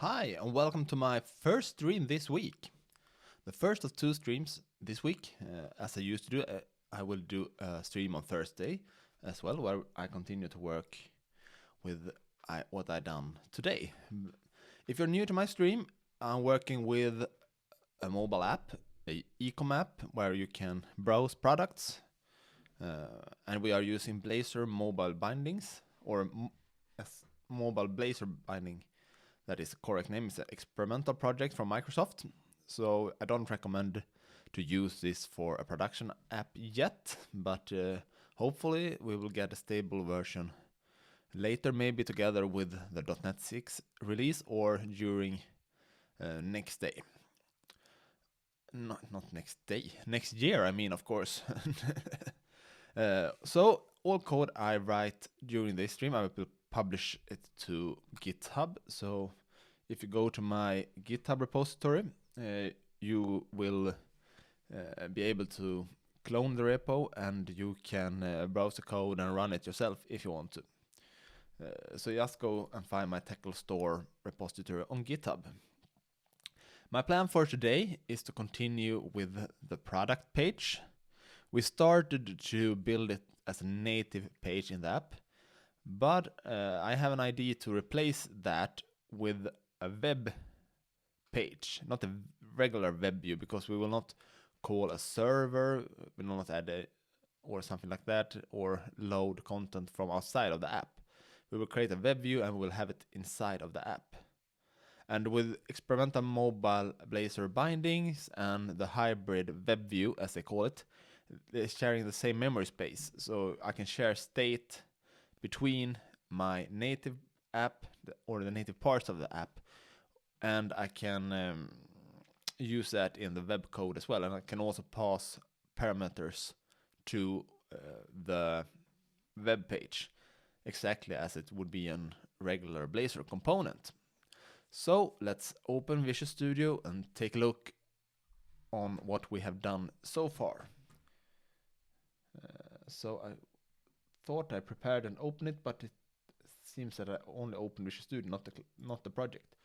Hi, and welcome to my first stream this week. The first of two streams this week. As I used to do, I will do a stream on Thursday as well, where I continue to work with what I done today. If you're new to my stream, I'm working with a mobile app, a e-com app, where you can browse products, and we are using Blazor Mobile Bindings, or Mobile Blazor Binding. That is the correct name. It's an experimental project from Microsoft. So I don't recommend to use this for a production app yet, but hopefully we will get a stable version later, maybe together with the .NET 6 release or during next day. Not next day, next year, I mean, of course. So all code I write during this stream, I will publish it to GitHub. So if you go to my GitHub repository, you will be able to clone the repo, and you can browse the code and run it yourself if you want to. So just go and find my Technical Store repository on GitHub. My plan for today is to continue with the product page. We started to build it as a native page in the app, but I have an idea to replace that with a web page, not a regular web view, because we will not call a server, we will not add or something like that, or load content from outside of the app. We will create a web view and we will have it inside of the app. And with experimental mobile Blazor bindings and the hybrid web view, as they call it, they're sharing the same memory space. So I can share state between my native app or the native parts of the app, and I can use that in the web code as well. And I can also pass parameters to the web page, exactly as it would be a regular Blazor component. So let's open Visual Studio and take a look on what we have done so far. So I thought I prepared and opened it, but it seems that I only opened Visual Studio, not the project.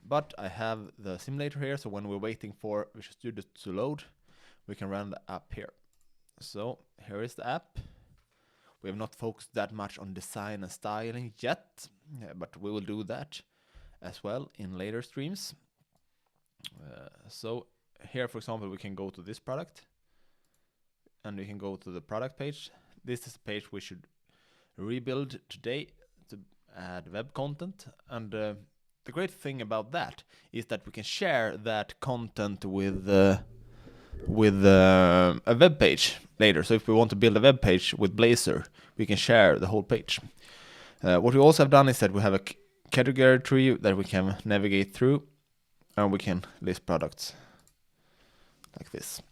But I have the simulator here, so when we're waiting for Visual Studio to load, we can run the app here. So here is the app. We have not focused that much on design and styling yet, but we will do that as well in later streams. So here, for example, we can go to this product, and we can go to the product page. This is the page we should rebuild today to add web content. And the great thing about that is that we can share that content with a web page later. So if we want to build a web page with Blazor, we can share the whole page. What we also have done is that we have a category tree that we can navigate through, and we can list products like this.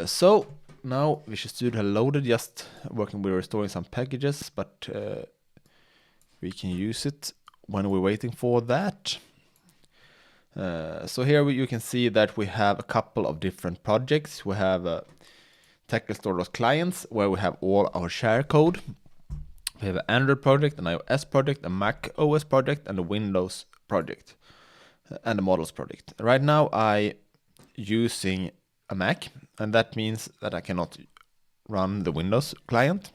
So now Visual Studio has loaded, just working with restoring some packages, but we can use it when we're waiting for that. So here you can see that we have a couple of different projects. We have a Technical Store clients where we have all our share code. We have an Android project, an iOS project, a Mac OS project, and a Windows project, and a models project. Right now I using a Mac, and that means that I cannot run the Windows client.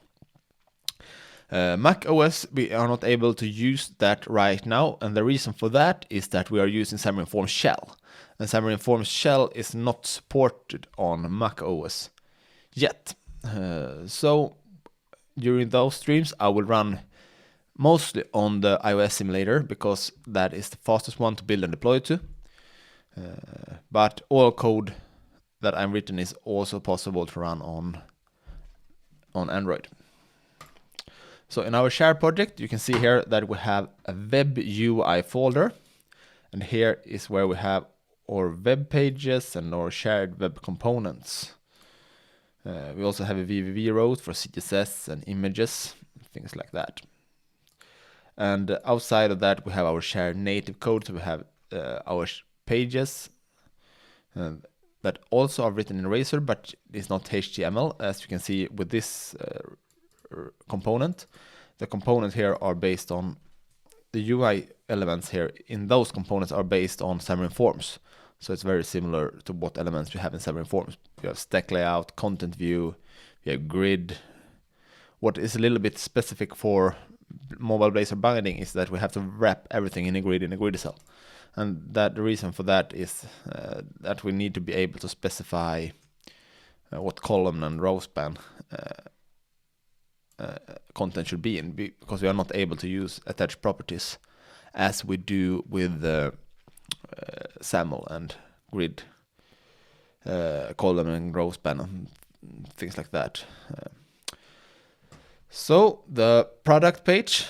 Mac OS, we are not able to use that right now, and the reason for that is that we are using Xamarin Forms Shell, and Xamarin Forms Shell is not supported on Mac OS yet. So during those streams I will run mostly on the iOS simulator, because that is the fastest one to build and deploy to. But all code that I'm written is also possible to run on Android. So in our share project, you can see here that we have a web UI folder, and here is where we have our web pages and our shared web components. We also have a VVV route for CSS and images, things like that. And outside of that, we have our shared native code. So we have our pages that also are written in Razor, but it's not HTML, as you can see with this component. the components here are based on the UI elements here. In those components are based on Xamarin Forms. So it's very similar to what elements we have in Xamarin Forms. You have stack layout, content view, you have grid. What is a little bit specific for Mobile Blazor Binding is that we have to wrap everything in a grid cell. And that the reason for that is that we need to be able to specify what column and row span content should be in, because we are not able to use attached properties as we do with SAML and grid, column and row span and things like that. So the product page,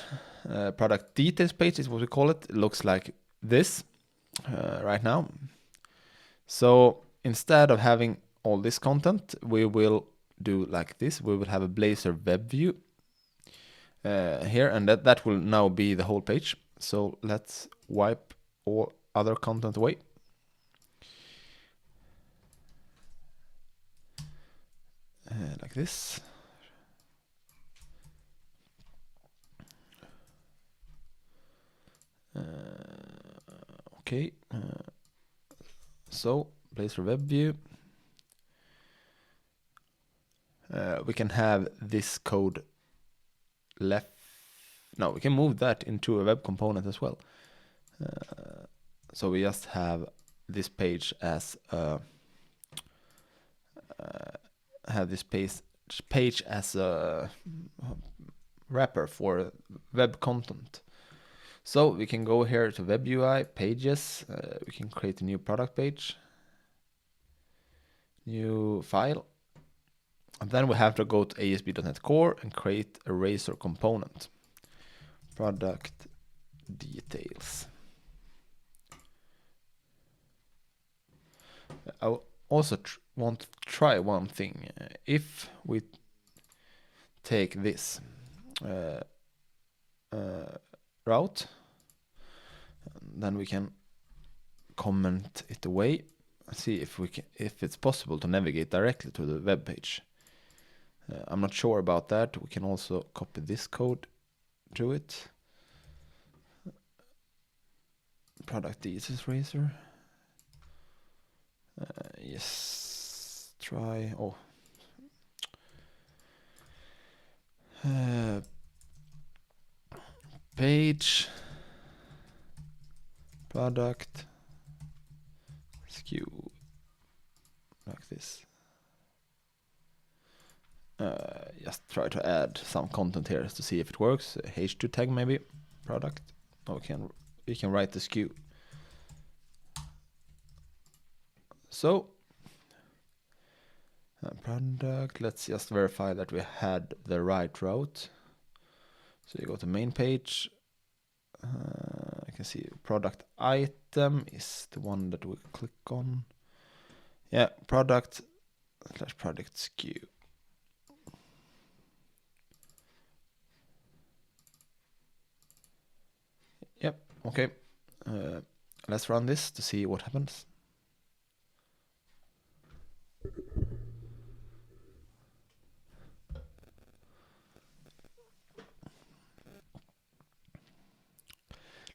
product details page is what we call it. It looks like this right now. So instead of having all this content, we will do like this. We will have a Blazor web view here, and that will now be the whole page. So let's wipe all other content away. Like this. Okay. So Blazor web view. We can have this code left. No, we can move that into a web component as well. So we just have this page as as a wrapper for web content. So we can go here to web UI pages. We can create a new product page, new file. And then we have to go to ASP.NET Core and create a Razor component. Product details. I also want to try one thing. If we take this route, then we can comment it away. See if it's possible to navigate directly to the web page. I'm not sure about that. We can also copy this code to it. Product details Razor. Yes, try. Oh, page product SKU like this. Just try to add some content here to see if it works. H2 tag maybe. Product. Oh, we can write the SKU. So product. Let's just verify that we had the right route. So you go to main page. I can see product item is the one that we click on. Yeah, product / product SKU. Yep, okay. Let's run this to see what happens.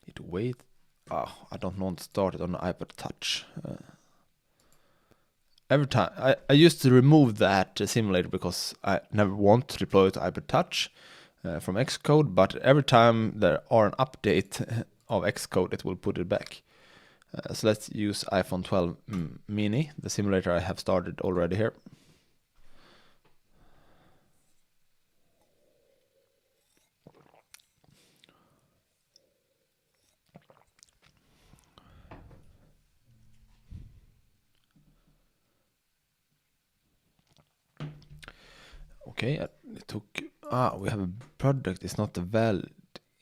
Need to wait. I don't want to start it on the iPad Touch. Every time I used to remove that simulator because I never want to deploy it to iPad Touch from Xcode, but every time there are an update of Xcode, it will put it back. So let's use iPhone 12 mini, the simulator I have started already here. Okay, it took. We have a product. It's not valid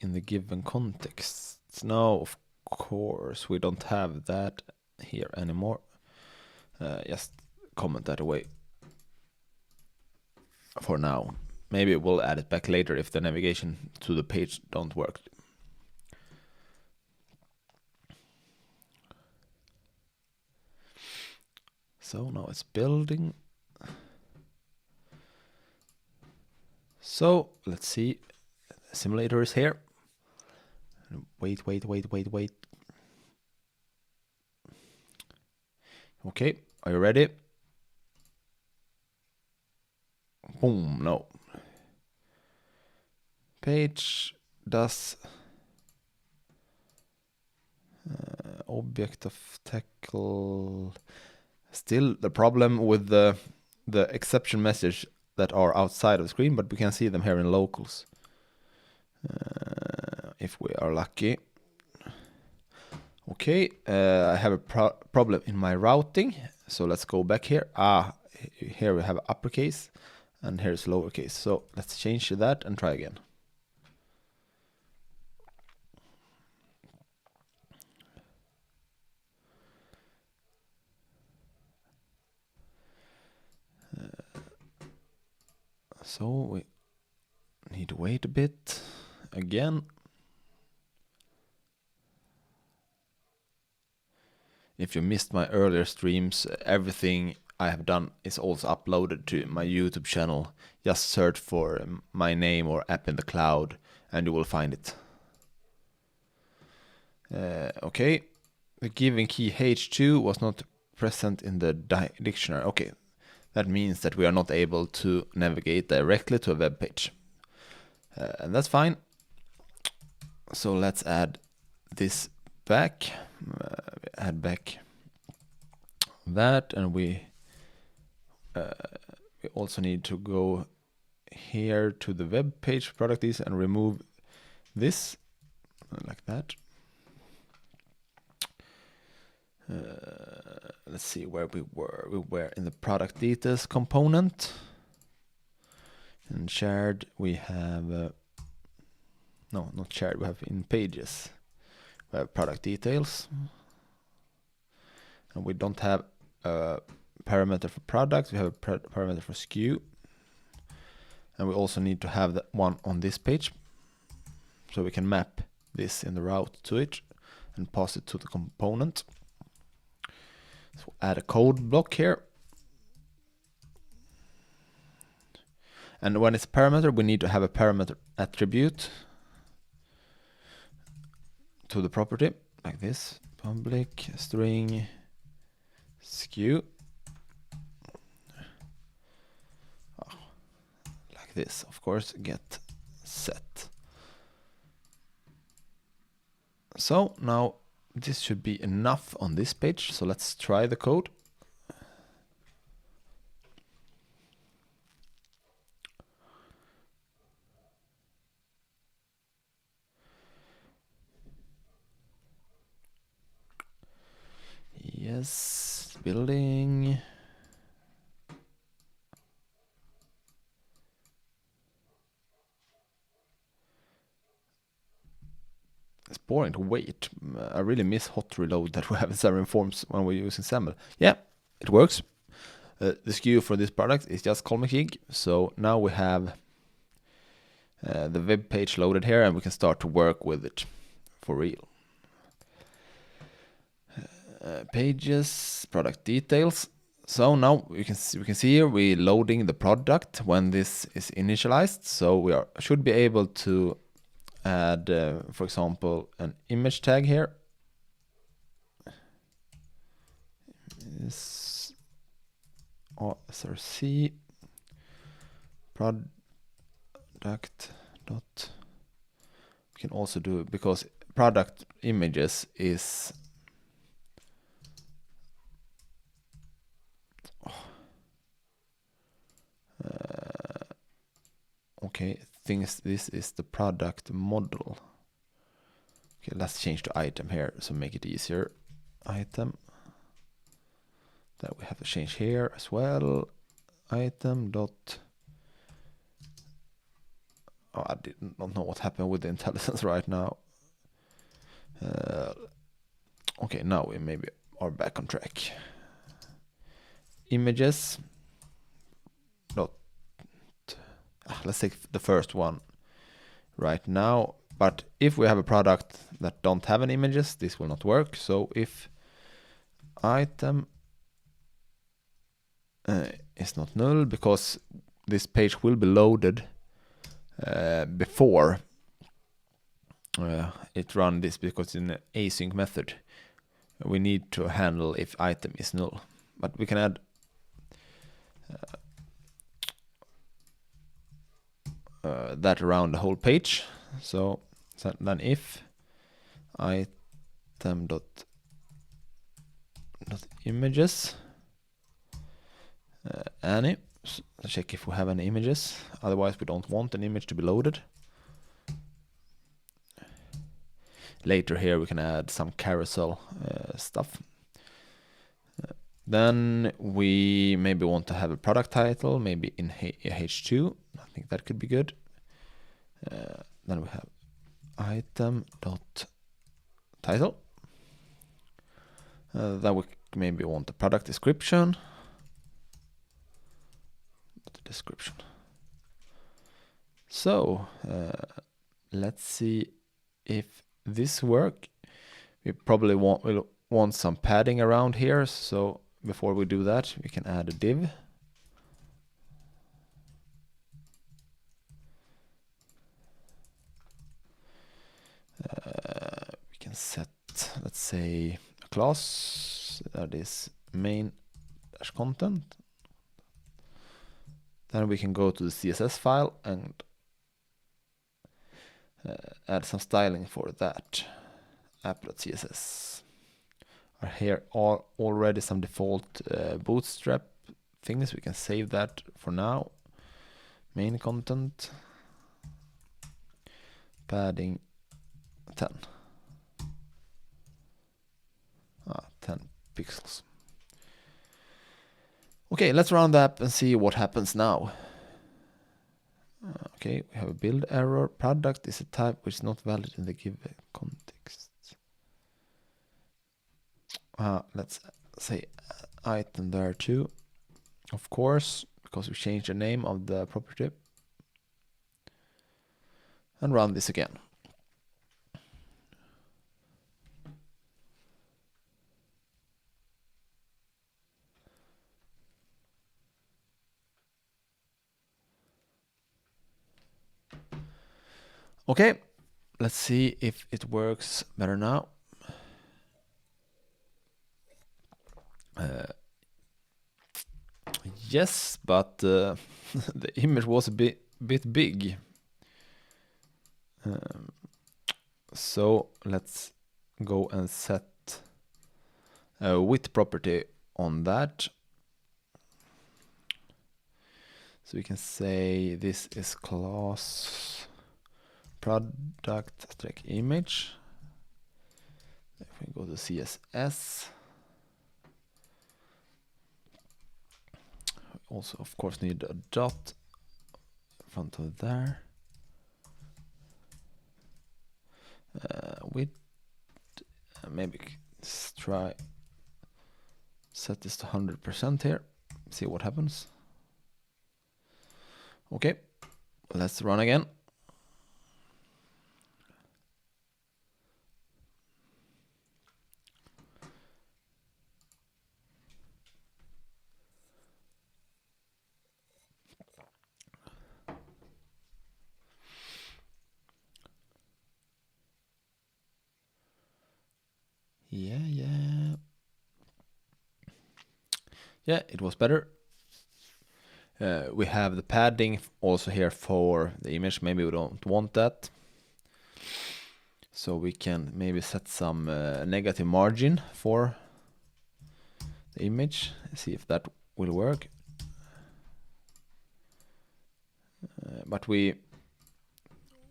in the given context. No, of course we don't have that here anymore. Just comment that away for now. Maybe we'll add it back later if the navigation to the page don't work. So now it's building. So let's see. simulators here. Wait. Okay, are you ready? Boom, no. Page does object of tackle. Still the problem with the exception message that are outside of the screen, but we can see them here in locals. If we are lucky. Okay, I have a problem in my routing, so let's go back here. Here we have uppercase, and here's lowercase. So let's change that and try again. So we need to wait a bit again. If you missed my earlier streams, everything I have done is also uploaded to my YouTube channel. Just search for my name or app in the cloud and you will find it. Okay, the given key H2 was not present in the dictionary. Okay, that means that we are not able to navigate directly to a web page. And that's fine. So let's add this back. Add back that, and we also need to go here to the web page product is and remove this like that. Let's see where we were. We were in the product details component. In shared we have no, not shared, we have in pages. We have product details. And we don't have a parameter for products, we have a parameter for SKU. And we also need to have that one on this page. So we can map this in the route to it and pass it to the component. So add a code block here. And when it's a parameter, we need to have a parameter attribute to the property, like this. Public string SKU. Like this, of course, get set. So now this should be enough on this page. So let's try the code. Yes, building. It's boring to wait. I really miss hot reload that we have in Xamarin Forms when we're using SAML. Yeah, it works. The SKU for this product is just colmcig. So now we have the web page loaded here and we can start to work with it for real. Pages, product details. So now we can see here we're loading the product when this is initialized. So we should be able to add, for example, an image tag here. Is src product dot. We can also do, because product images is okay, this is the product model. Okay, let's change to item here, so make it easier. Item. That we have to change here as well. Item dot. Oh, I did not know what happened with the intelligence right now. Okay, now we maybe are back on track. Images. Dot. Let's take the first one right now. But if we have a product that don't have any images, this will not work. So if item is not null, because this page will be loaded before it run this because in an async method we need to handle if item is null, but we can add that around the whole page. So then if item dot images any, check if we have any images, otherwise we don't want an image to be loaded. Later here we can add some carousel stuff. Then we maybe want to have a product title, maybe in H2. I think that could be good. Then we have item dot title. Then we maybe want the product description. So let's see if this work. We probably will want some padding around here, so before we do that we can add a div. We can set, let's say, a class that is main dash content. Then we can go to the CSS file and add some styling for that. app.css. Here are already some default bootstrap things. We can save that for now. Main content, padding 10. 10 pixels. Okay, let's run the app and see what happens now. Okay, we have a build error. Product is a type which is not valid in the given context. Let's say item there too, of course, because we changed the name of the property. And run this again. Okay, let's see if it works better now. Yes, but the image was a bit big. So let's go and set a width property on that. So we can say this is class product image. If we go to CSS, we also of course need a dot in front of there. With maybe let's try set this to 100% here, see what happens. Okay, let's run again. Yeah, it was better. We have the padding also here for the image. Maybe we don't want that. So we can maybe set some negative margin for the image. See if that will work. But we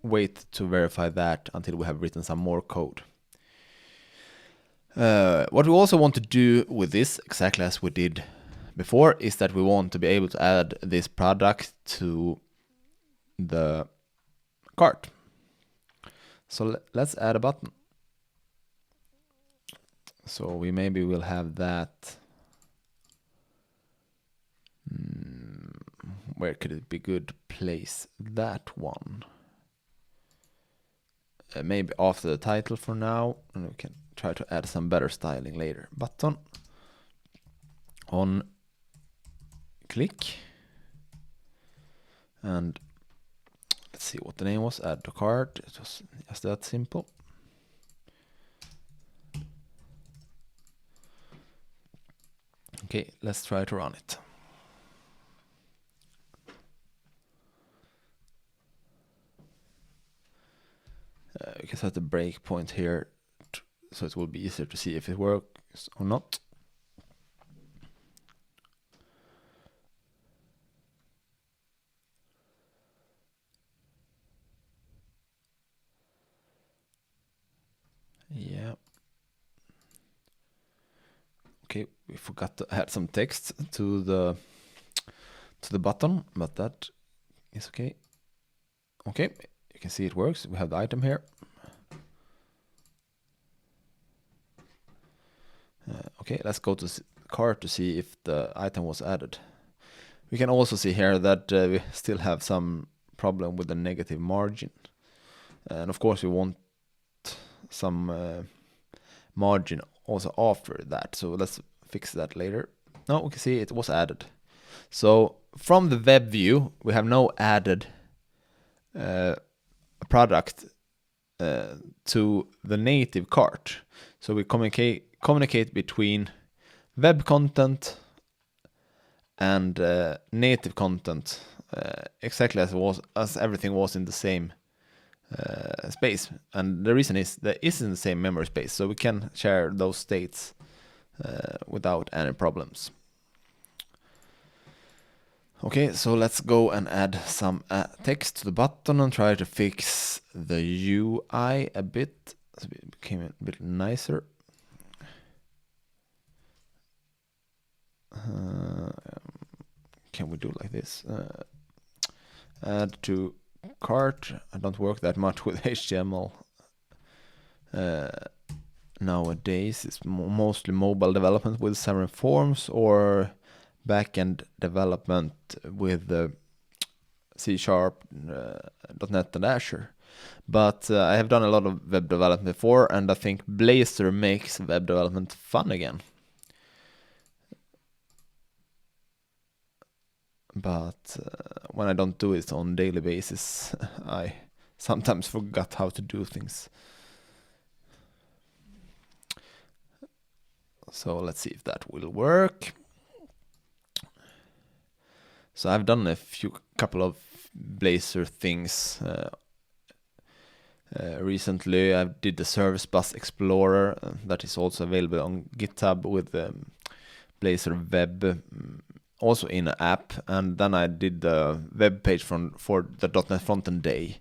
wait to verify that until we have written some more code. What we also want to do with this, exactly as we did before, is that we want to be able to add this product to the cart. So let's add a button. So we maybe will have that. Where could it be good to place that one? Maybe after the title for now, and we can try to add some better styling later. Button on click, and let's see what the name was. Add to cart. It was just that simple. Okay, let's try to run it. We can set the breakpoint here so it will be easier to see if it works or not. Yeah. Okay, we forgot to add some text to the button, but that is okay. Okay, you can see it works. We have the item here. Okay, let's go to cart to see if the item was added. We can also see here that we still have some problem with the negative margin. And of course we want some margin also after that. So let's fix that later. Now we can see it was added. So from the web view, we have now added a product to the native cart. So we communicate between web content and native content exactly as everything was in the same space. And the reason is that it's in the same memory space, so we can share those states without any problems. Okay, so let's go and add some text to the button and try to fix the UI a bit so it became a bit nicer. Can we do like this? Add to cart. I don't work that much with HTML nowadays. It's mostly mobile development with Xamarin Forms or backend development with C#, .NET and Azure. But I have done a lot of web development before, and I think Blazor makes web development fun again. But when I don't do it on a daily basis, I sometimes forgot how to do things. So let's see if that will work. So I've done a couple of Blazor things recently. I did the Service Bus Explorer that is also available on GitHub with Blazor Web. Also in an app, and then I did the web page for the .NET Frontend Day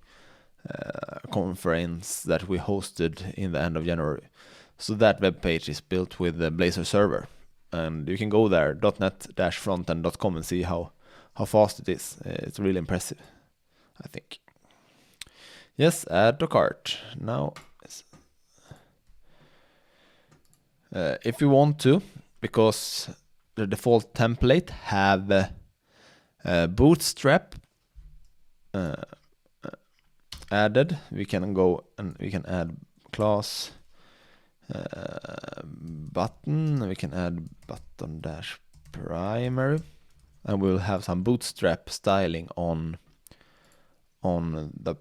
conference that we hosted in the end of January. So that web page is built with the Blazor server, and you can go there .net-frontend.com and see how fast it is. It's really impressive, I think. Yes, add to cart. Now, if you want to, because the default template have bootstrap added, we can go and we can add class button. We can add button dash primary, and we'll have some bootstrap styling on the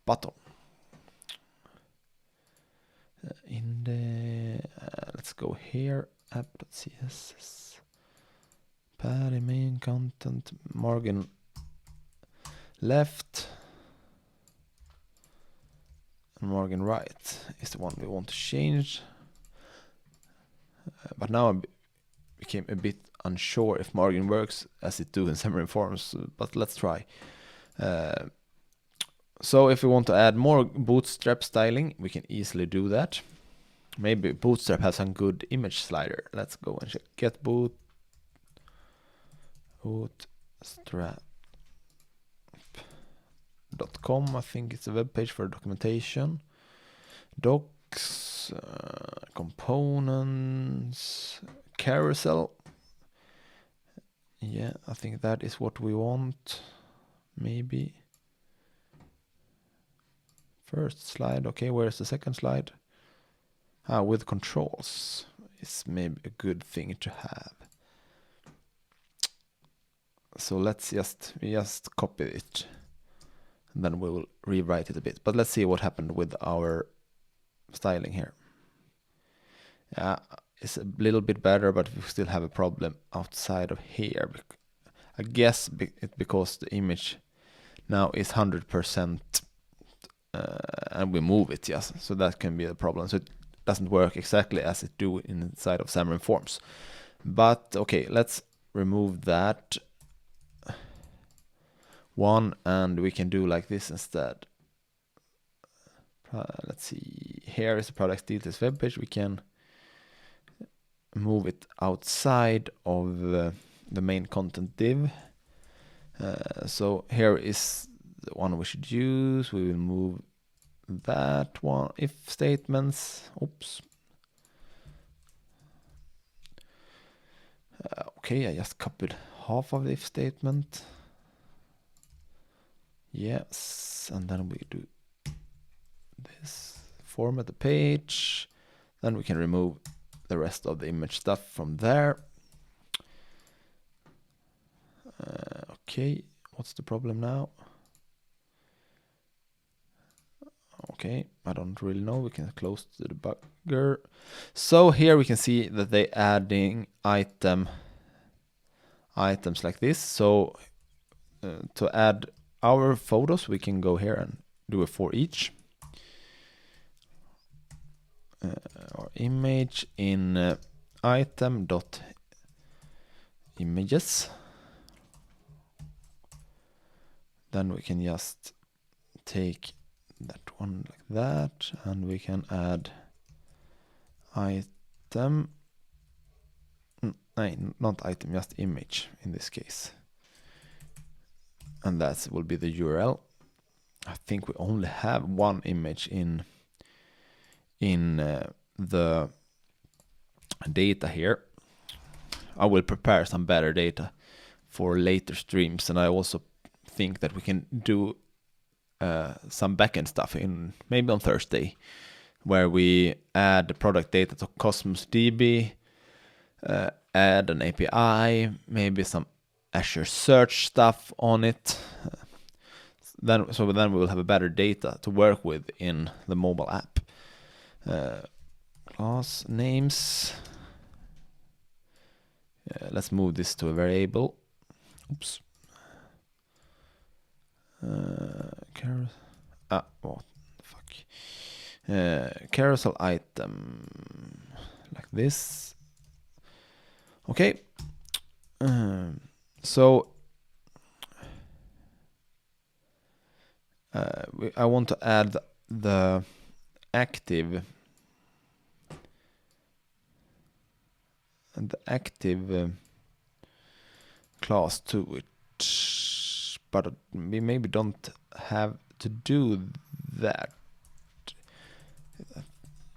button. In the let's go here, app.css. Paddy main content, margin left and margin right is the one we want to change. But now I became a bit unsure if margin works as it do in Xamarin Forms, but let's try. So if we want to add more bootstrap styling, we can easily do that. Maybe Bootstrap has some good image slider. Let's go and check. Get bootstrap.com. I think it's a web page for documentation. Docs, components, carousel. Yeah, I think that is what we want. Maybe. First slide. Okay, where's the second slide? With controls is maybe a good thing to have. So let's just copy it. and then we will rewrite it a bit. But let's see what happened with our styling here. It's a little bit better, but we still have a problem outside of here. I guess it's because the image now is 100% and we move it, yes. So that can be a problem. So it doesn't work exactly as it do inside of Xamarin Forms. But okay, let's remove that one, and we can do like this instead. Let's see, here is the product details web page. We can move it outside of the main content div. So here is the one we should use. We will move that one, if statements. Oops. Okay, I just copied half of the if statement. Yes, and then we do this, format the page. Then we can remove the rest of the image stuff from there. Okay, what's the problem now? Okay, I don't really know. We can close the debugger. So here we can see that they adding items like this. So to add our photos, we can go here and do a for each. Our image in item.images. Then we can just take that one like that, and we can add item, not item, just image in this case, and that will be the URL. I think we only have one image in the data here. I will prepare some better data for later streams, and I also think that we can do some backend stuff in maybe on Thursday, where we add the product data to Cosmos DB, add an API, maybe some Azure search stuff on it. Then we will have a better data to work with in the mobile app. Class names. Let's move this to a variable. Oops. What the fuck? Carousel item like this. Okay. So I want to add the active class to it, but we maybe don't have to do that.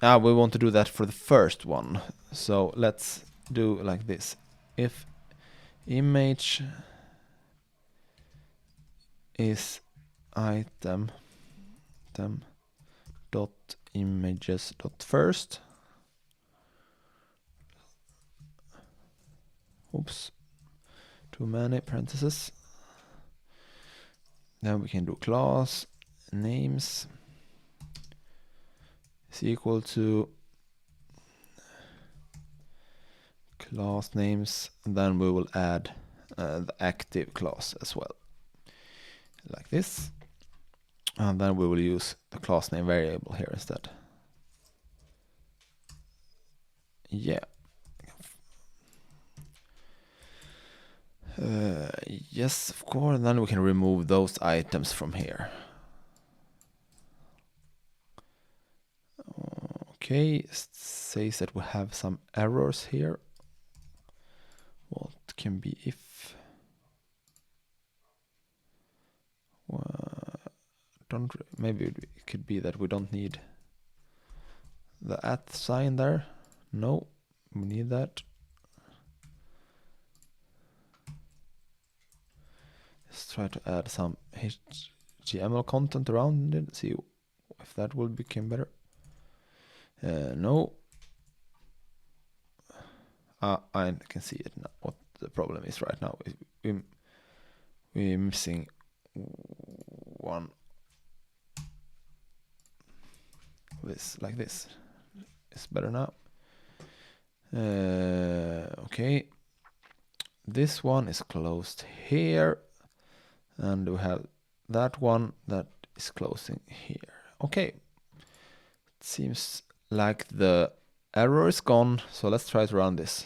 We want to do that for the first one, so let's do like this. If image is item dot images dot first. Oops, too many parentheses. Then we can do class names is equal to class names, and then we will add the active class as well, like this, and then we will use the class name variable here instead. Yeah. Yes, of course, and then we can remove those items from here. Okay, it says that we have some errors here. What can be if? Maybe it could be that we don't need the @ sign there. No, we need that. Let's try to add some HTML content around it, see if that will become better. No. I can see it now. What the problem is right now is we're missing one this like this. It's better now. Okay. This one is closed here, and we have that one that is closing here. Okay. It seems like the error is gone, so let's try to run this.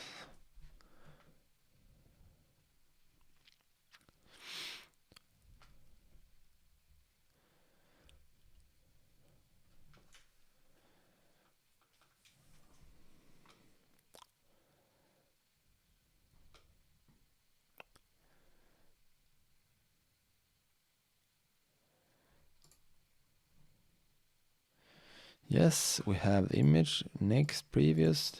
Yes, we have the image, next, previous,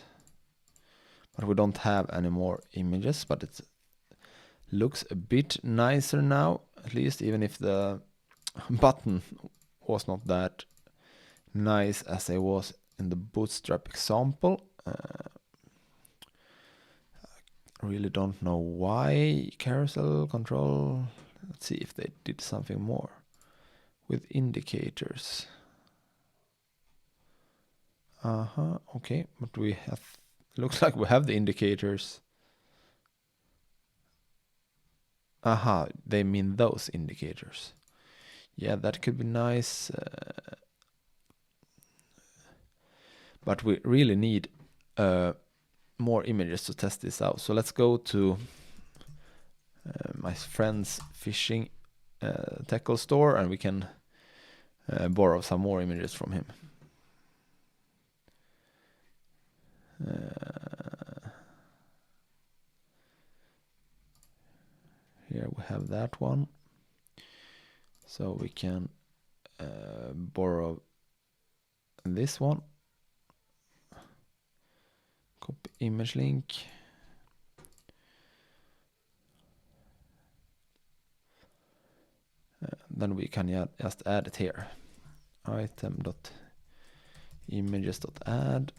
but we don't have any more images, but it looks a bit nicer now, at least, even if the button was not that nice as it was in the Bootstrap example. I really don't know why. Carousel control, let's see if they did something more with indicators. Okay, but we have, looks like we have the indicators. They mean those indicators. Yeah, that could be nice. But we really need more images to test this out. So let's go to my friend's fishing tackle store, and we can borrow some more images from him. Here we have that one. So we can borrow this one. Copy image link. Then we can just add it here. Item.images.add.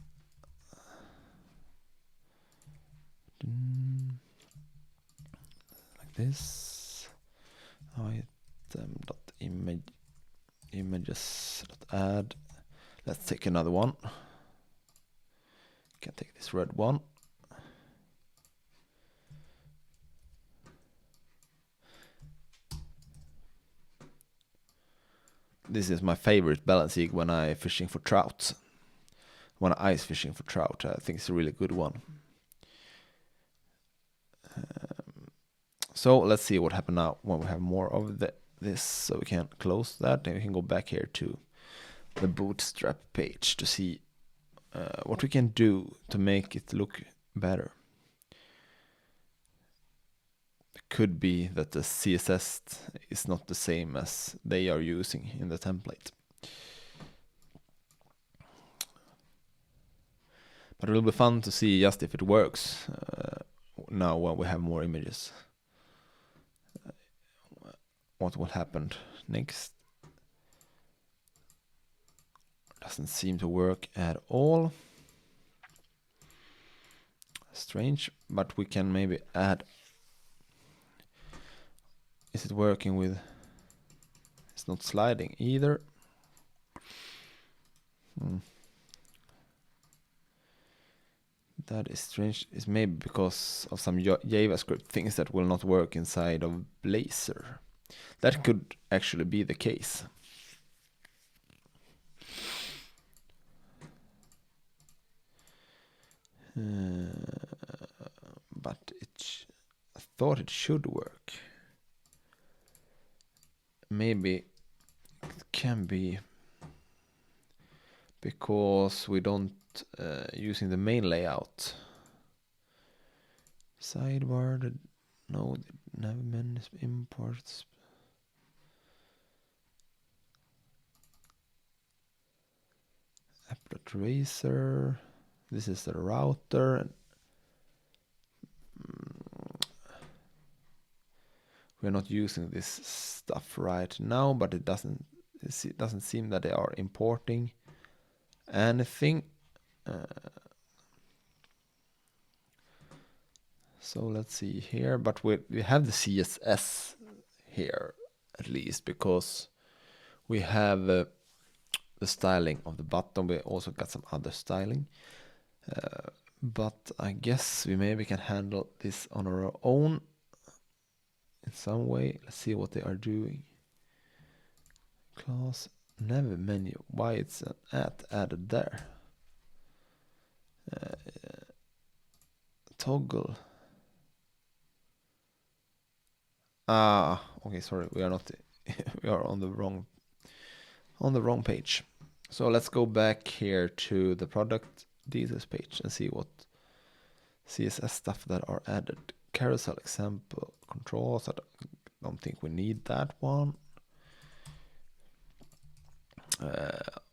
Like this. Item.images.add. Let's take another one. Can take this red one. This is my favorite balance jig when I fishing for trout. When I ice fishing for trout, I think it's a really good one. So let's see what happens now when we have more of this. So we can close that, and we can go back here to the Bootstrap page to see what we can do to make it look better. It could be that the CSS is not the same as they are using in the template. But it will be fun to see just if it works now when we have more images. What will happen next? Doesn't seem to work at all. Strange, but we can maybe add. Is it working with? It's not sliding either. That is strange. It's maybe because of some JavaScript things that will not work inside of Blazor. That could actually be the case. But I thought it should work. Maybe it can be because we don't using the main layout. Sidebar, no, never manage imports. App.tracer. This is the router. We're not using this stuff right now, but it doesn't seem that they are importing anything. So let's see here, but we have the CSS here at least, because we have the styling of the button. We also got some other styling. But I guess we maybe can handle this on our own in some way. Let's see what they are doing. Class never menu. Why it's an at added there? Toggle. Okay, sorry, we are not. We are on the wrong page. So let's go back here to the product details page and see what CSS stuff that are added. Carousel example controls. I don't think we need that one.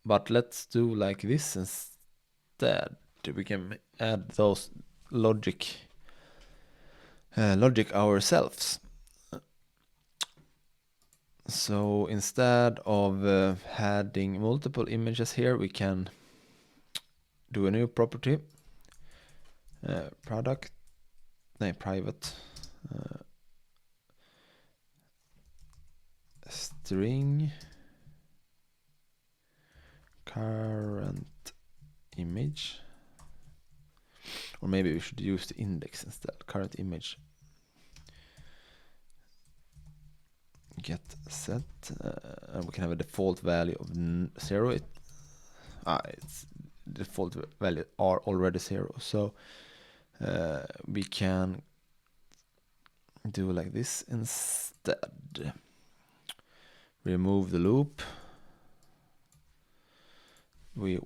But let's do like this instead. We can add those logic ourselves. So instead of adding multiple images here, we can do a new property. Private string current image, or maybe we should use the index instead. Current image get set, and we can have a default value of 0. Its default value are already 0, so we can do like this instead. Remove the loop. We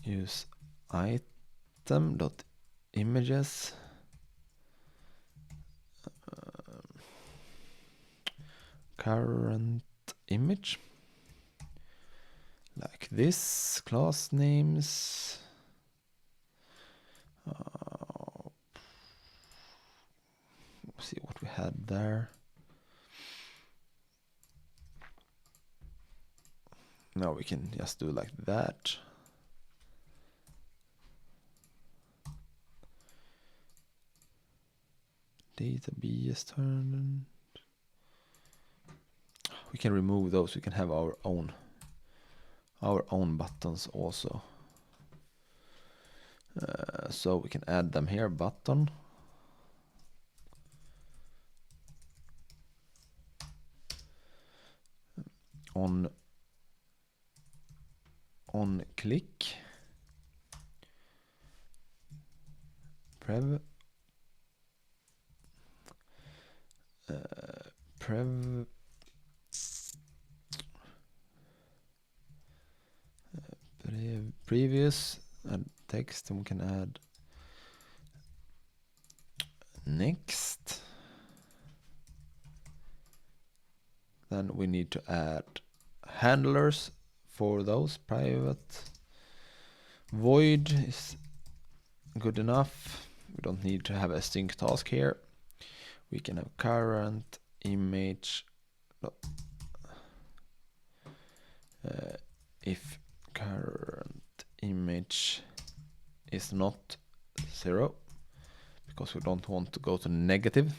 use item.images current image like this. Class names. See what we had there. Now we can just do like that. Database turned. We can remove those. We can have our own buttons also. So we can add them here. Button. On click. Prev previous, add text, and we can add next. Then we need to add handlers for those. Private void is good enough. We don't need to have a sync task here. We can have current image if current image is not 0, because we don't want to go to negative.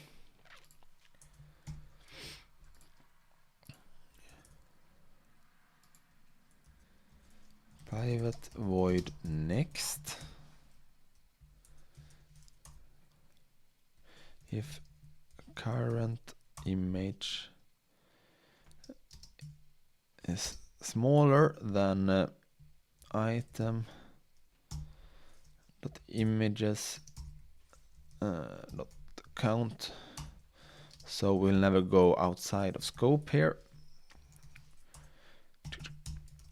Private void next. If current image is smaller than item dot images dot count, so we'll never go outside of scope here.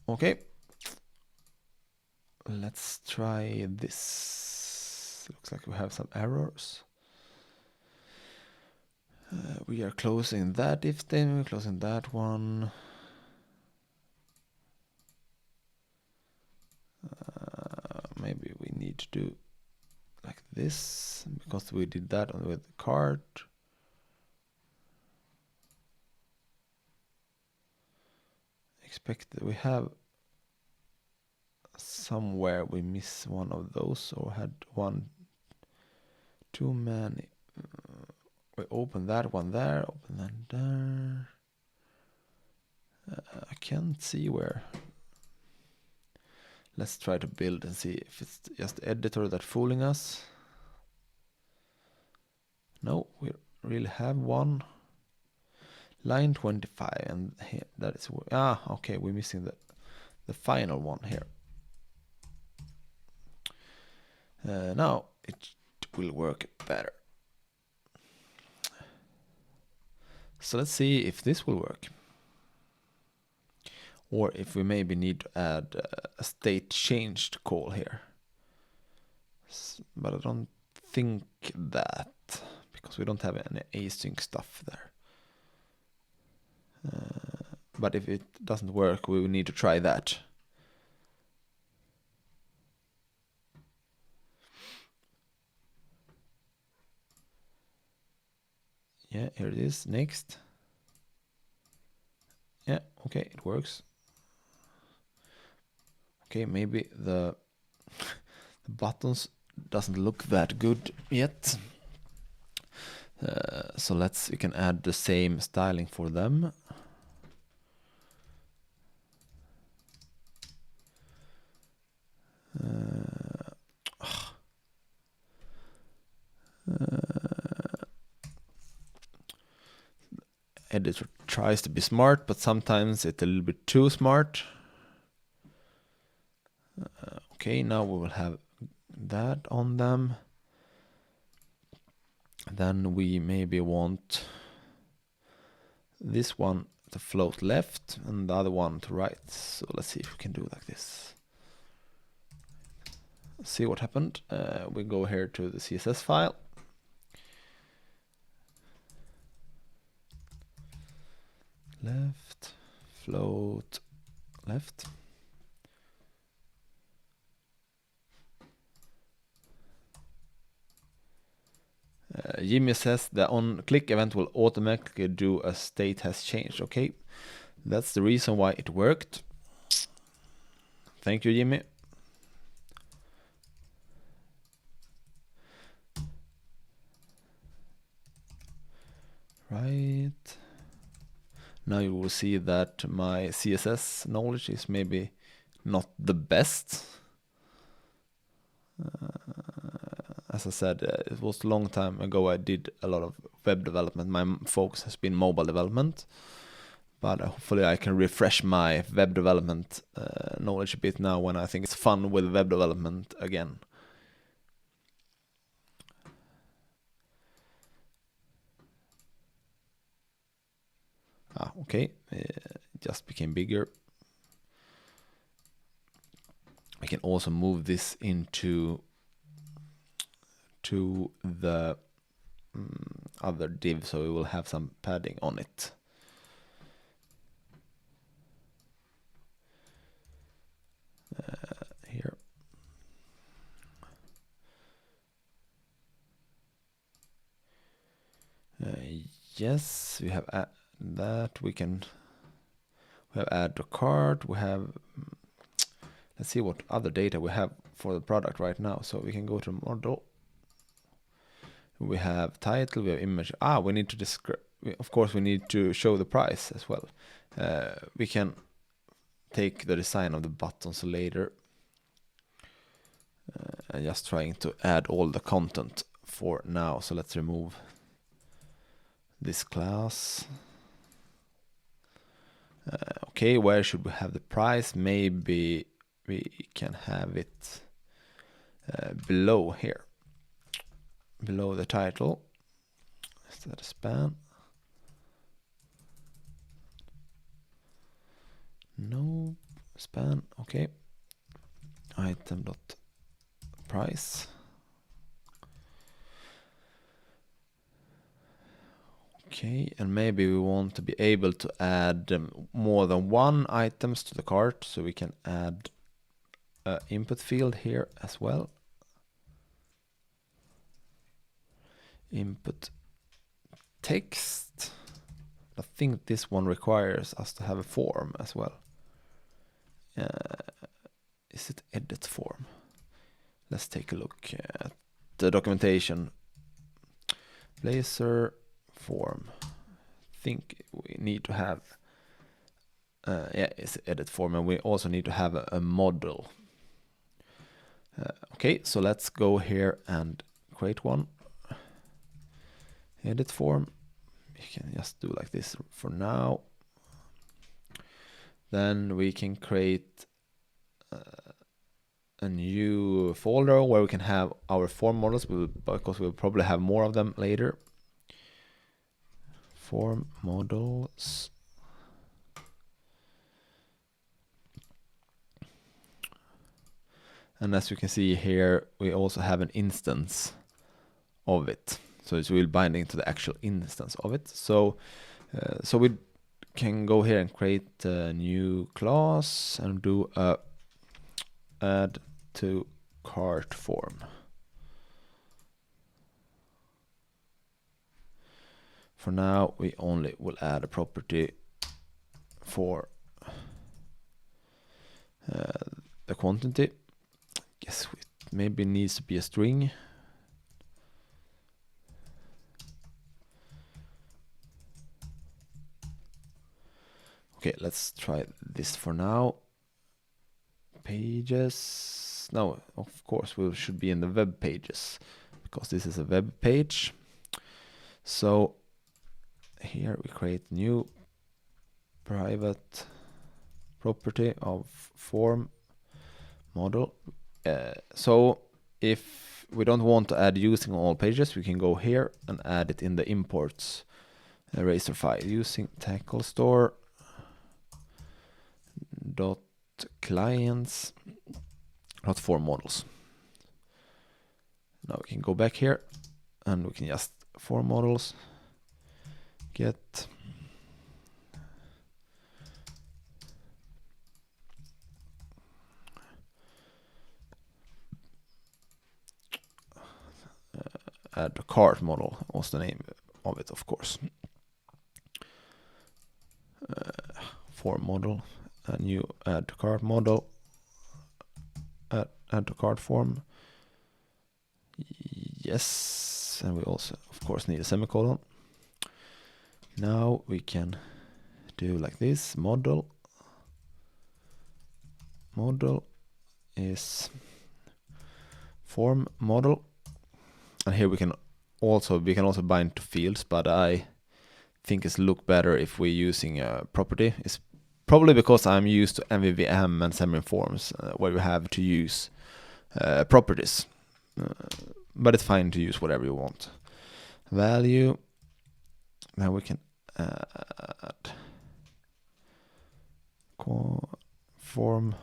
Okay, let's try this. Looks like we have some errors. We are closing that if then we're closing that one. Maybe we need to do like this, because we did that with the cart. Expect that we have somewhere we miss one of those, or had one too many. We open that one there, open that there. I can't see where. Let's try to build and see if it's just the editor that's fooling us. No, we really have one. Line 25, and here that is okay, we're missing the final one here. Now it will work better. So let's see if this will work, or if we maybe need to add a state changed call here. But I don't think that, because we don't have any async stuff there. But if it doesn't work, we will need to try that. Yeah, here it is. Next. Yeah, okay, it works. Okay, maybe the buttons doesn't look that good yet. So we can add the same styling for them. Editor tries to be smart, but sometimes it's a little bit too smart. Okay, now we will have that on them. Then we maybe want this one to float left and the other one to right. So let's see if we can do like this. See what happened. We go here to the CSS file. Left, float, left. Jimmy says the on-click event will automatically do a state has changed. Okay, that's the reason why it worked. Thank you, Jimmy. Right. Now you will see that my CSS knowledge is maybe not the best. As I said, it was a long time ago I did a lot of web development. My focus has been mobile development. But hopefully I can refresh my web development knowledge a bit now when I think it's fun with web development again. Okay, it just became bigger. We can also move this into the other div, so we will have some padding on it. Here. Yes, we have that. We have add to cart. We have, let's see what other data we have for the product right now. So we can go to model. We have title, we have image. We need to describe. Of course, we need to show the price as well. We can take the design of the buttons later. I'm just trying to add all the content for now. So let's remove this class. Okay, where should we have the price? Maybe we can have it below here. Below the title. Is that a span? No span. Okay. Item dot price. Okay, and maybe we want to be able to add more than one items to the cart, so we can add an input field here as well. Input text. I think this one requires us to have a form as well. Is it edit form? Let's take a look at the documentation. Blazor form. I think we need to have it's edit form, and we also need to have a model. Okay, so let's go here and create one. Edit form. You can just do like this for now. Then we can create a new folder where we can have our form models, because we'll probably have more of them later. Form models. And as you can see here, we also have an instance of it. So it will binding to the actual instance of it. So we can go here and create a new class and do a add to cart form. For now, we only will add a property for the quantity. Guess it maybe needs to be a string. Okay, let's try this for now. Pages. No, of course we should be in the web pages, because this is a web page. So here we create new private property of form model. So if we don't want to add using all pages, we can go here and add it in the imports eraser file using tackle store dot clients dot form models. Now we can go back here and we can just form models get add a cart model was the name of it, of course. Form model, a new add to cart model, add to cart form. Yes, and we also of course need a semicolon. Now we can do like this. Model is form model, and here we can also bind to fields, but I think it's look better if we're using a property. It's probably because I'm used to MVVM and Xamarin Forms where we have to use properties, but it's fine to use whatever you want. Value. Now we can add form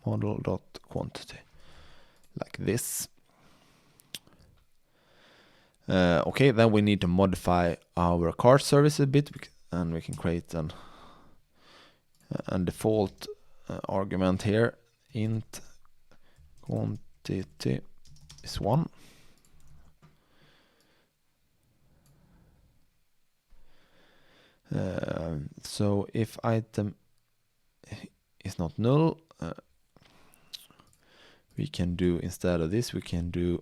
model dot quantity like this. Okay, then we need to modify our cart service a bit, and we can create a default argument here. Int quantity is 1. So if item is not null, we can do, instead of this, we can do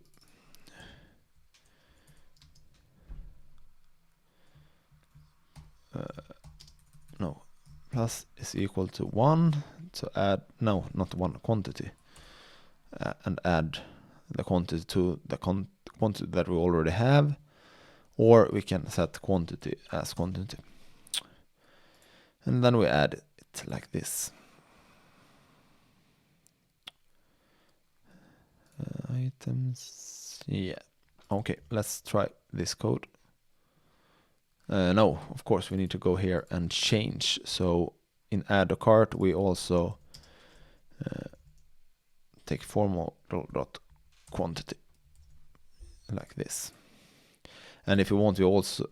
plus is equal to 1 to add, no, not 1, quantity, and add the quantity to the quantity that we already have, or we can set quantity as quantity, and then we add it like this. Items, yeah. Okay, let's try this code. No, of course we need to go here and change. So in add to cart we also take form model dot quantity like this. And if you want to also,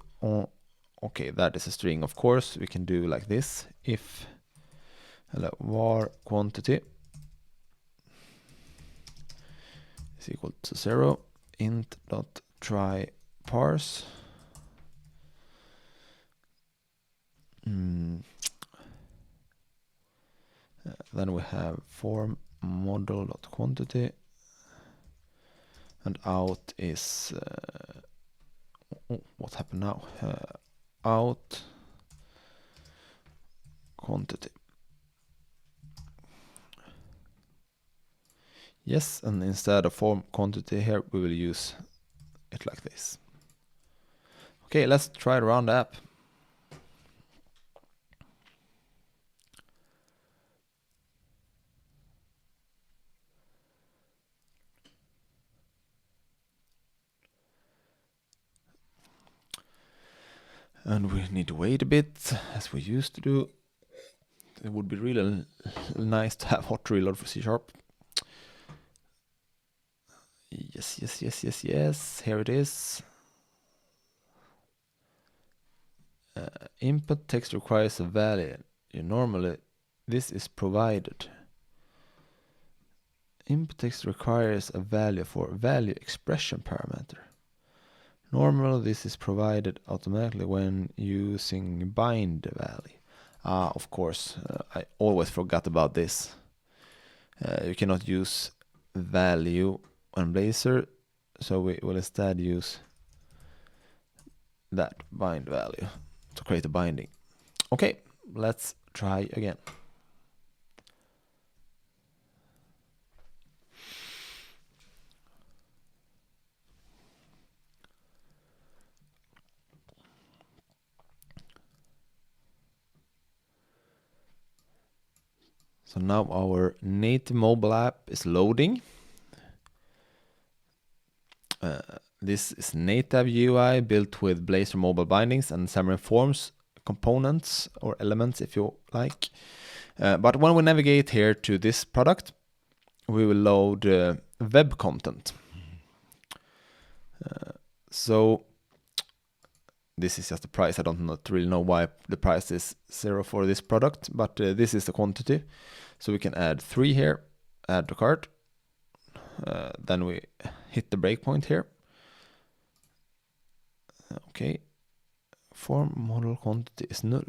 okay, that is a string, of course we can do like this. If var quantity is equal to 0, int dot try parse. Then we have form model dot quantity, and out is what happened now? Out quantity. Yes, and instead of form quantity here, we will use it like this. Okay, let's try to run the app. And we need to wait a bit, as we used to do. It would be really nice to have hot reload for C#. Yes. Here it is. Input text requires a value. Normally, this is provided. Input text requires a value for value expression parameter. Normally, this is provided automatically when using bind value. Of course, I always forgot about this. You cannot use value on Blazor, so we will instead use that bind value to create a binding. Okay, let's try again. So now our native mobile app is loading. This is native UI built with Blazor Mobile Bindings and Xamarin Forms components or elements if you like. But when we navigate here to this product, we will load web content. So this is just the price. I don't really know why the price is 0 for this product, but this is the quantity. So we can add 3 here, add to cart. Then we hit the breakpoint here. Okay. Form model quantity is null.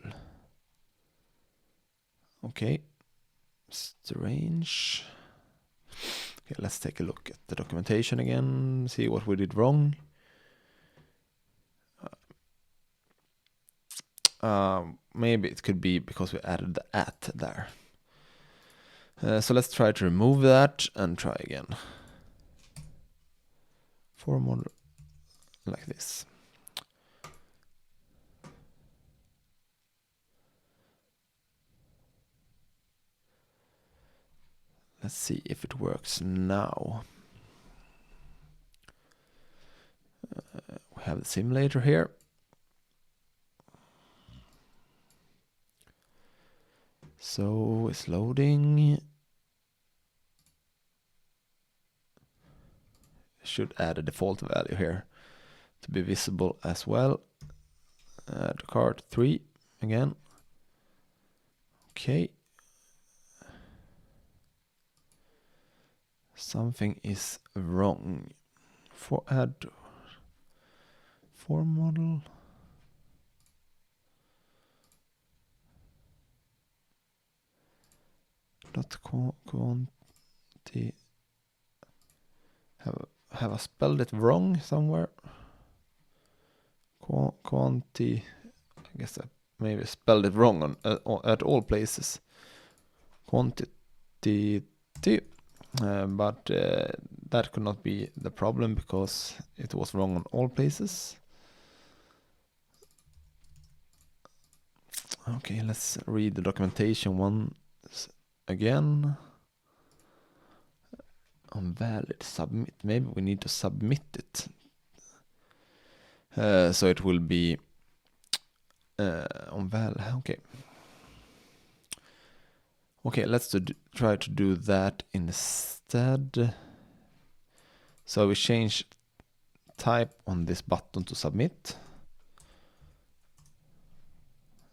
Okay. Strange. Okay, let's take a look at the documentation again, see what we did wrong. Maybe it could be because we added the at there. So let's try to remove that and try again. Form model like this. Let's see if it works now. We have the simulator here. So it's loading. Should add a default value here to be visible as well. Add cart 3 again. Okay. Something is wrong. For add form model. Dot quantity. Have I spelled it wrong somewhere? Quantity. I guess I maybe spelled it wrong on at all places. Quantity. But that could not be the problem because it was wrong on all places. Okay, let's read the documentation once again. Unvalid submit. Maybe we need to submit it. So it will be unvalid. Okay. Okay, let's try to do that instead. So we change type on this button to submit.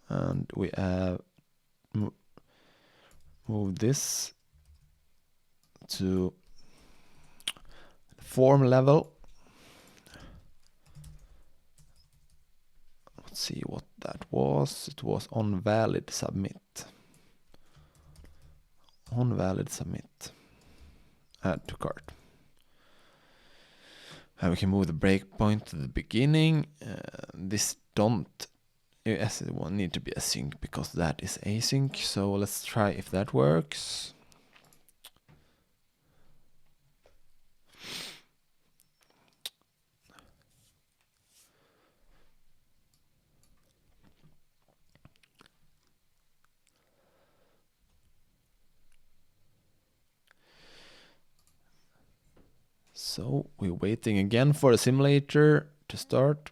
And we have move this to form level. Let's see what that was. It was unvalid submit. Unvalid submit. Add to cart. And we can move the breakpoint to the beginning. This yes, it will need to be async because that is async. So let's try if that works. So we're waiting again for the simulator to start.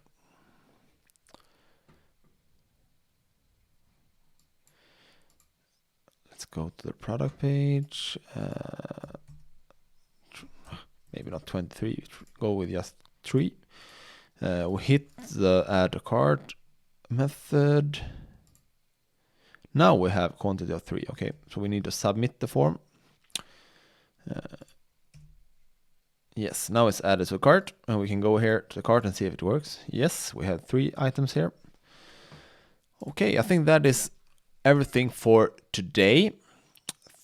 Let's go to the product page. Maybe not 23, go with just 3. We hit the add to cart method. Now we have quantity of 3. Okay, so we need to submit the form. Yes, now it's added to a cart, and we can go here to the cart and see if it works. Yes, we have 3 items here. Okay, I think that is everything for today.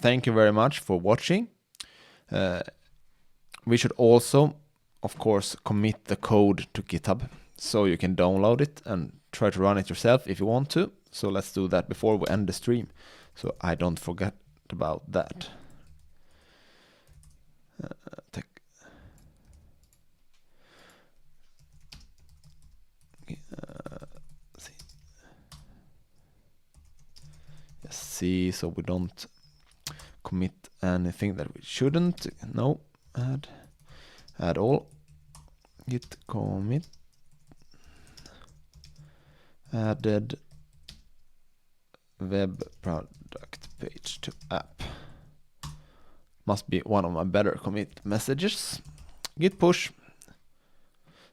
Thank you very much for watching. We should also, of course, commit the code to GitHub so you can download it and try to run it yourself if you want to. So let's do that before we end the stream, so I don't forget about that. See, so we don't commit anything that we shouldn't. No, add all. Git commit added web product page to app. Must be one of my better commit messages. Git push.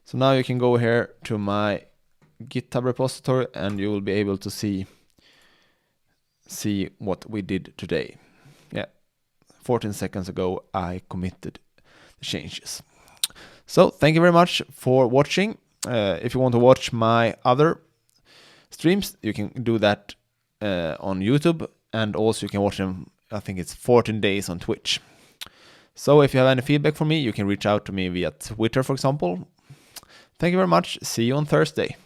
So now you can go here to my GitHub repository and you will be able to see what we did today. Yeah, 14 seconds ago I committed the changes. So thank you very much for watching. If you want to watch my other streams, you can do that on YouTube, and also you can watch them, I think it's 14 days on Twitch. So if you have any feedback for me, you can reach out to me via Twitter, for example. Thank you very much. See you on Thursday.